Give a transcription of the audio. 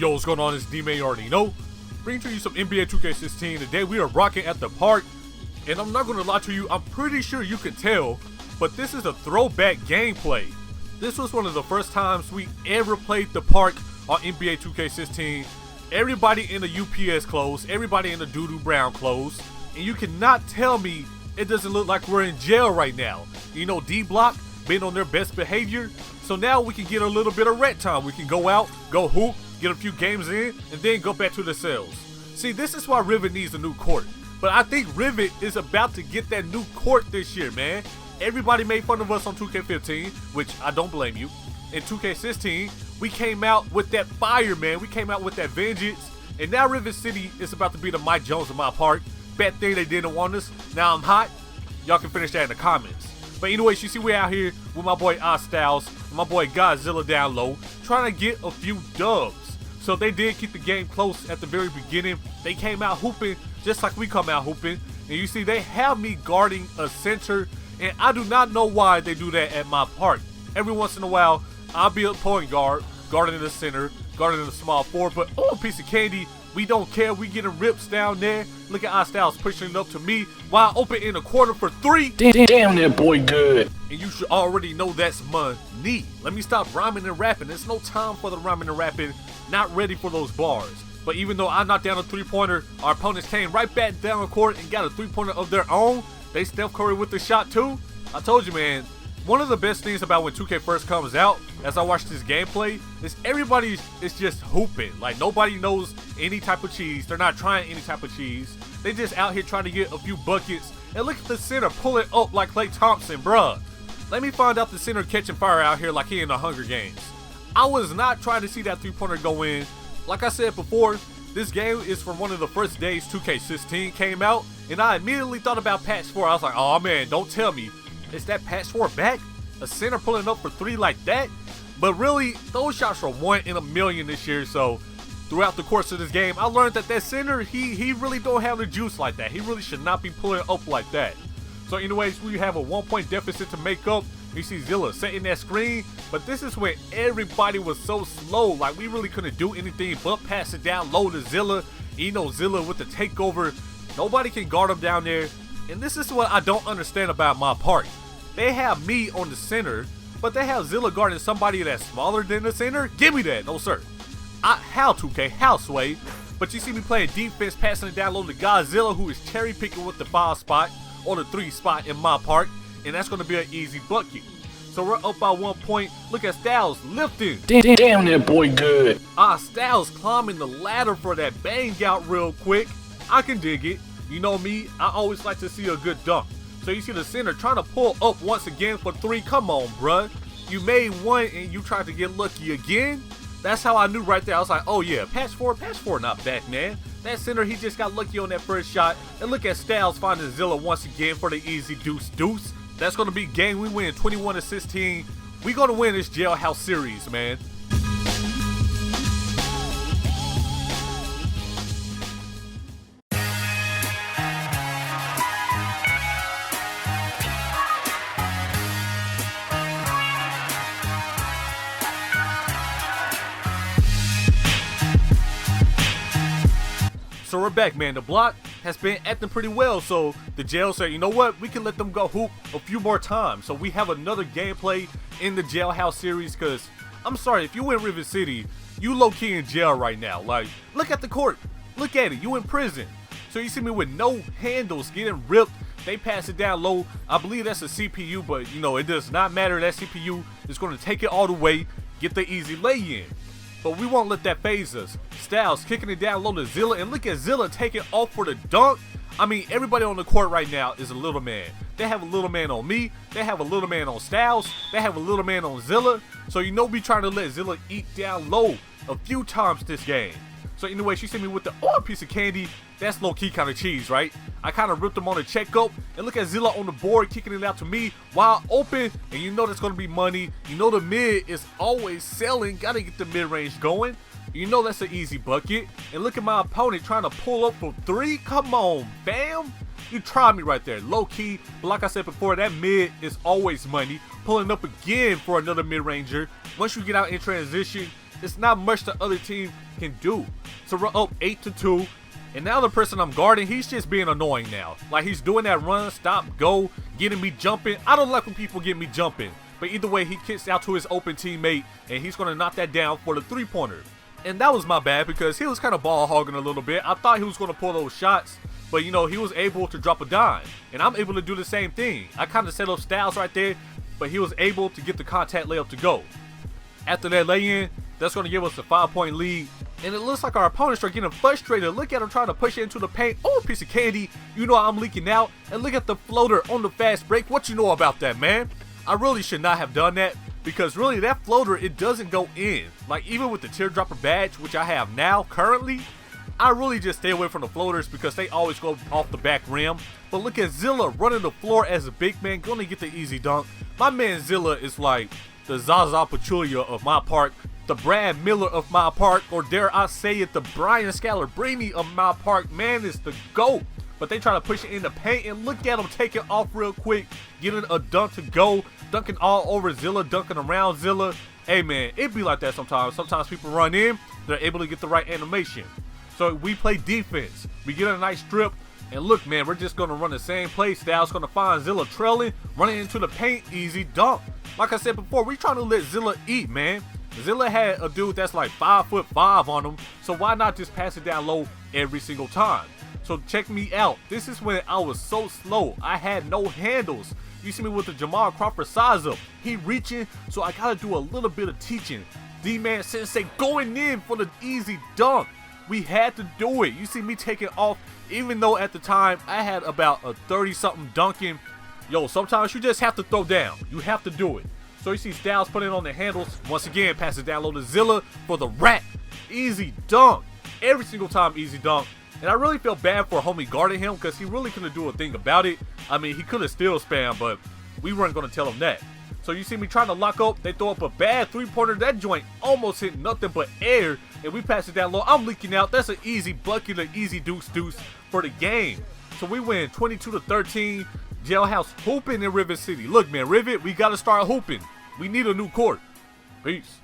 Yo, what's going on? It's D-Man, you already know. Bringing to you some NBA 2K16. Today we are rocking at the park. And I'm not going to lie to you, I'm pretty sure you can tell, but this is a throwback gameplay. This was one of the first times we ever played the park on NBA 2K16. Everybody in the UPS clothes, everybody in the doo-doo brown clothes. And you cannot tell me it doesn't look like we're in jail right now. You know, D-Block been on their best behavior. So now we can get a little bit of red time. We can go out, go hoop, get a few games in, and then go back to the cells. See, this is why Rivet needs a new court. But I think Rivet is about to get that new court this year, man. Everybody made fun of us on 2K15, which I don't blame you. In 2K16, we came out with that fire, man. We came out with that vengeance. And now Rivet City is about to be the Mike Jones of my park. Bad thing they didn't want us. Now I'm hot. Y'all can finish that in the comments. But anyways, you see we out here with my boy Styles, and my boy Godzilla down low, trying to get a few dubs. So they did keep the game close at the very beginning. They came out hooping just like we come out hooping. And you see they have me guarding a center, and I do not know why they do that at my park. Every once in a while, I'll be a point guard, guarding the center, guarding the small forward, but oh, a piece of candy. We don't care. We getting rips down there. Look at Styles pushing it up to me. Wide open in the corner for three. Damn, that boy good. And you should already know that's money. Let me stop rhyming and rapping. There's no time for the rhyming and rapping. Not ready for those bars. But even though I knocked down a three-pointer, our opponents came right back down the court and got a three-pointer of their own. They Steph Curry with the shot too. I told you, man. One of the best things about when 2K first comes out, as I watch this gameplay, is everybody is just hooping. Like, nobody knows any type of cheese. They're not trying any type of cheese. They just out here trying to get a few buckets. And look at the center pulling up like Klay Thompson, bruh. Let me find out the center catching fire out here like he in the Hunger Games. I was not trying to see that three-pointer go in. Like I said before, this game is from one of the first days 2K16 came out. And I immediately thought about patch 4. I was like, oh man, don't tell me. Is that patch 4 back? A center pulling up for three like that? But really, those shots are 1 in a million this year. So throughout the course of this game, I learned that center, he really don't have the juice like that. He really should not be pulling up like that. So anyways, we have a 1-point deficit to make up. You see Zilla setting that screen, but this is when everybody was so slow. Like, we really couldn't do anything but pass it down low to Zilla. You know, Zilla with the takeover. Nobody can guard him down there. And this is what I don't understand about my park. They have me on the center, but they have Zilla guarding somebody that's smaller than the center? Give me that. No, sir. How 2K? How Sway? But you see me playing defense, passing it down low to Godzilla, who is cherry picking with the 5 spot or the 3 spot in my park. And that's going to be an easy bucket. So we're up by 1 point. Look at Styles lifting. Damn, that boy good. Styles climbing the ladder for that bang out real quick. I can dig it. You know me, I always like to see a good dunk. So you see the center trying to pull up once again for 3. Come on, bruh. You made 1 and you tried to get lucky again? That's how I knew right there. I was like, oh yeah, patch 4 not back, man. That center, he just got lucky on that first shot. And look at Styles finding Zilla once again for the easy deuce. That's going to be game. We win 21-16. We going to win this Jailhouse series, man. So we're back, man. The block has been acting pretty well, so the jail said, you know what, we can let them go hoop a few more times. So we have another gameplay in the Jailhouse series, because I'm sorry, if you in Rivet City, you low-key in jail right now. Like, look at the court. Look at it. You in prison. So you see me with no handles getting ripped. They pass it down low. I believe that's a CPU, but, you know, it does not matter. That CPU is going to take it all the way, get the easy lay-in. But we won't let that phase us. Styles kicking it down low to Zilla, and look at Zilla taking off for the dunk. I mean, everybody on the court right now is a little man. They have a little man on me. They have a little man on Styles. They have a little man on Zilla. So you know we trying to let Zilla eat down low a few times this game. So anyway, she sent me with the piece of candy. That's low-key kind of cheese, right? I kind of ripped him on the checkup. And look at Zilla on the board kicking it out to me wide open. And you know that's going to be money. You know the mid is always selling. Got to get the mid-range going. You know that's an easy bucket. And look at my opponent trying to pull up for 3. Come on, fam. You tried me right there, low-key. But like I said before, that mid is always money. Pulling up again for another mid-ranger. Once you get out in transition, it's not much the other team can do. So we're up 8-2. And now the person I'm guarding, he's just being annoying now. Like, he's doing that run, stop, go, getting me jumping. I don't like when people get me jumping. But either way, he kicks out to his open teammate, and he's going to knock that down for the three-pointer. And that was my bad because he was kind of ball hogging a little bit. I thought he was going to pull those shots, but, you know, he was able to drop a dime. And I'm able to do the same thing. I kind of set up Styles right there, but he was able to get the contact layup to go. After that lay-in, that's going to give us a 5-point lead. And it looks like our opponents are getting frustrated. Look at him trying to push it into the paint. Oh, a piece of candy. You know I'm leaking out. And look at the floater on the fast break. What you know about that, man? I really should not have done that, because really that floater, it doesn't go in. Like, even with the teardropper badge, which I have now currently, I really just stay away from the floaters because they always go off the back rim. But look at Zilla running the floor as a big man, going to get the easy dunk. My man Zilla is like the Zaza Pachulia of my park, the Brad Miller of my park, or dare I say it, the Brian Scalabrine of my park. Man, is the GOAT. But they try to push it in the paint, and look at him take it off real quick, getting a dunk to go, dunking all over Zilla, dunking around Zilla. Hey man, it be like that sometimes. Sometimes people run in, they're able to get the right animation. So we play defense. We get a nice strip, and look man, we're just going to run the same play. Styles going to find Zilla trailing, running into the paint, easy dunk. Like I said before, we trying to let Zilla eat, man. Zilla had a dude that's like 5'5" on him, so why not just pass it down low every single time? So check me out. This is when I was so slow. I had no handles. You see me with the Jamal Crawford size up. He reaching, so I gotta do a little bit of teaching. D-Man Sensei going in for the easy dunk. We had to do it. You see me taking off, even though at the time I had about a 30-something dunking. Yo, sometimes you just have to throw down. You have to do it. So you see Styles putting on the handles. Once again, passes down low to Zilla for the rack. Easy dunk. Every single time, easy dunk. And I really felt bad for homie guarding him because he really couldn't do a thing about it. I mean, he could have still spammed, but we weren't going to tell him that. So you see me trying to lock up. They throw up a bad three-pointer. That joint almost hit nothing but air. And we pass it down low. I'm leaking out. That's an easy bucket, an easy deuce for the game. So we win 22-13. Jailhouse hooping in Rivet City. Look, man, Rivet, we got to start hooping. We need a new court. Peace.